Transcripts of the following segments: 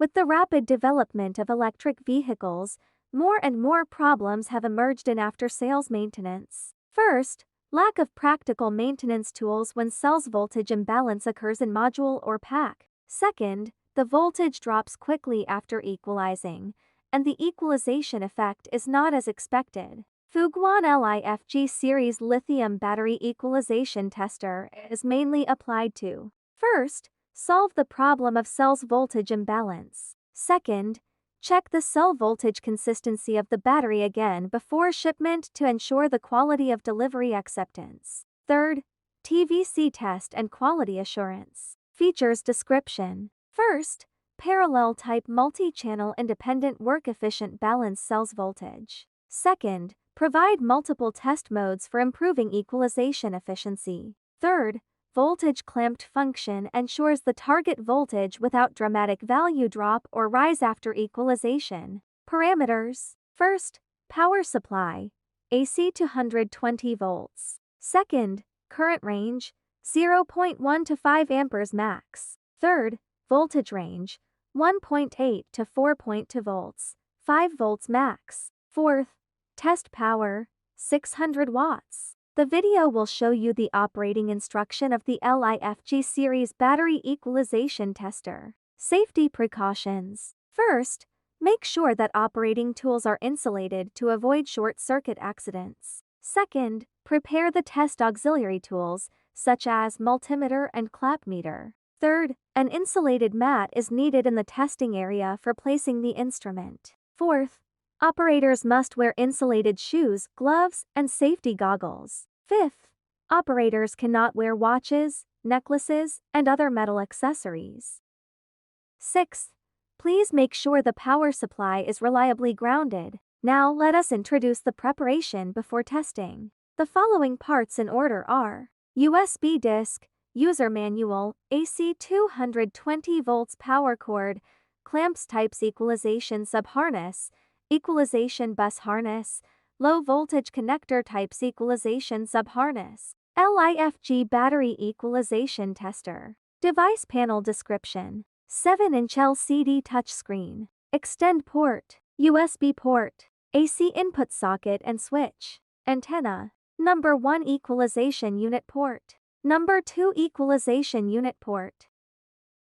With the rapid development of electric vehicles, more and more problems have emerged in after-sales maintenance. First, lack of practical maintenance tools when cells voltage imbalance occurs in module or pack. Second, the voltage drops quickly after equalizing, and the equalization effect is not as expected. FUGUANG LIFG series lithium battery equalization tester is mainly applied to: first, solve the problem of cell's voltage imbalance. Second, check the cell voltage consistency of the battery again before shipment to ensure the quality of delivery acceptance. Third, TVC test and quality assurance. Features description. First, parallel type multi-channel independent work-efficient balance cells voltage. Second, provide multiple test modes for improving equalization efficiency. Third, voltage clamped function ensures the target voltage without dramatic value drop or rise after equalization. Parameters. First, power supply, AC to 120 volts. Second, current range, 0.1 to 5 amperes max. Third, voltage range, 1.8 to 4.2 volts, 5 volts max. Fourth, test power, 600 watts. The video will show you the operating instruction of the LIFG series battery equalization tester. Safety precautions. First, make sure that operating tools are insulated to avoid short-circuit accidents. Second, prepare the test auxiliary tools, such as multimeter and clamp meter. Third, an insulated mat is needed in the testing area for placing the instrument. Fourth, operators must wear insulated shoes, gloves, and safety goggles. Fifth, operators cannot wear watches, necklaces, and other metal accessories. Sixth, please make sure the power supply is reliably grounded. Now let us introduce the preparation before testing. The following parts in order are: USB disc, user manual, AC 220 volts power cord, clamps types equalization sub-harness, equalization bus harness, low voltage connector types equalization sub-harness, LIFG battery equalization tester. Device panel description. 7-inch LCD touchscreen. Extend port, USB port, AC input socket and switch. Antenna. Number 1 equalization unit port. Number 2 equalization unit port.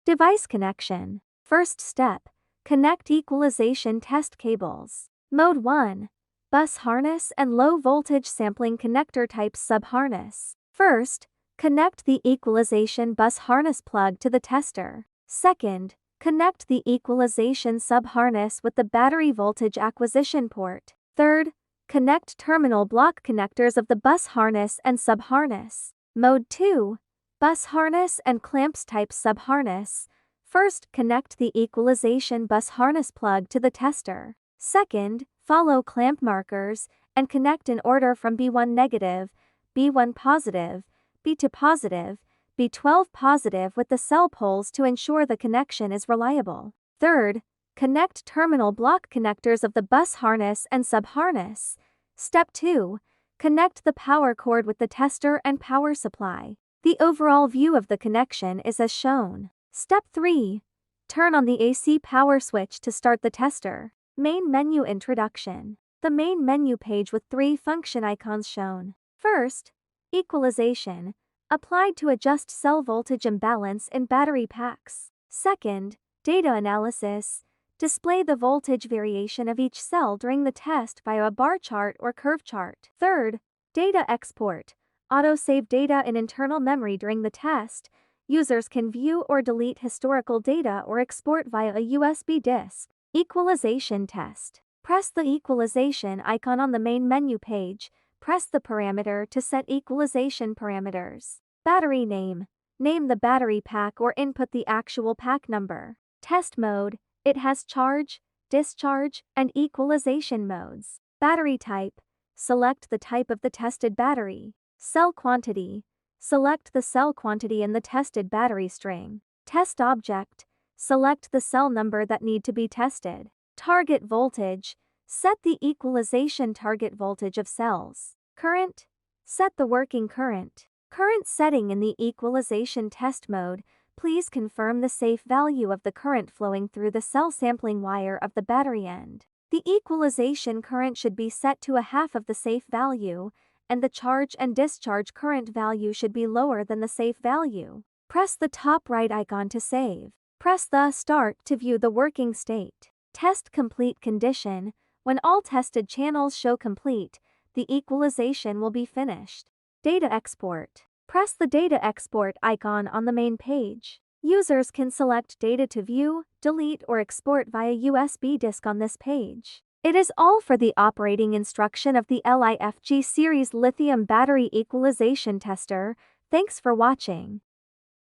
Device connection. First step, connect equalization test cables. Mode 1, bus harness and low voltage sampling connector types sub-harness. First, connect the equalization bus harness plug to the tester. Second, connect the equalization sub-harness with the battery voltage acquisition port. Third, connect terminal block connectors of the bus harness and sub-harness. Mode 2, bus harness and clamps type sub-harness. First, connect the equalization bus harness plug to the tester. Second, follow clamp markers and connect in order from B1 negative, B1 positive, B2 positive, B12 positive with the cell poles to ensure the connection is reliable. Third, connect terminal block connectors of the bus harness and sub-harness. Step 2, connect the power cord with the tester and power supply. The overall view of the connection is as shown. Step 3, turn on the AC power switch to start the tester. Main menu introduction. The main menu page with 3 function icons shown. First, equalization, applied to adjust cell voltage imbalance in battery packs. Second, data analysis, display the voltage variation of each cell during the test via a bar chart or curve chart. Third, data export, auto-save data in internal memory during the test. Users can view or delete historical data or export via a USB disk. Equalization test. Press the equalization icon on the main menu page. Press the parameter to set equalization parameters. Battery name. Name the battery pack or input the actual pack number. Test mode. It has charge, discharge, and equalization modes. Battery type. Select the type of the tested battery. Cell quantity. Select the cell quantity in the tested battery string. Test object. Select the cell number that need to be tested. Target voltage. Set the equalization target voltage of cells. Current. Set the working current. Current setting in the equalization test mode. Please confirm the safe value of the current flowing through the cell sampling wire of the battery end. The equalization current should be set to a half of the safe value, and the charge and discharge current value should be lower than the safe value. Press the top right icon to save. Press the Start to view the working state. Test complete condition. When all tested channels show complete, the equalization will be finished. Data export. Press the Data Export icon on the main page. Users can select data to view, delete, or export via USB disk on this page. It is all for the operating instruction of the LIFG series lithium battery equalization tester. Thanks for watching.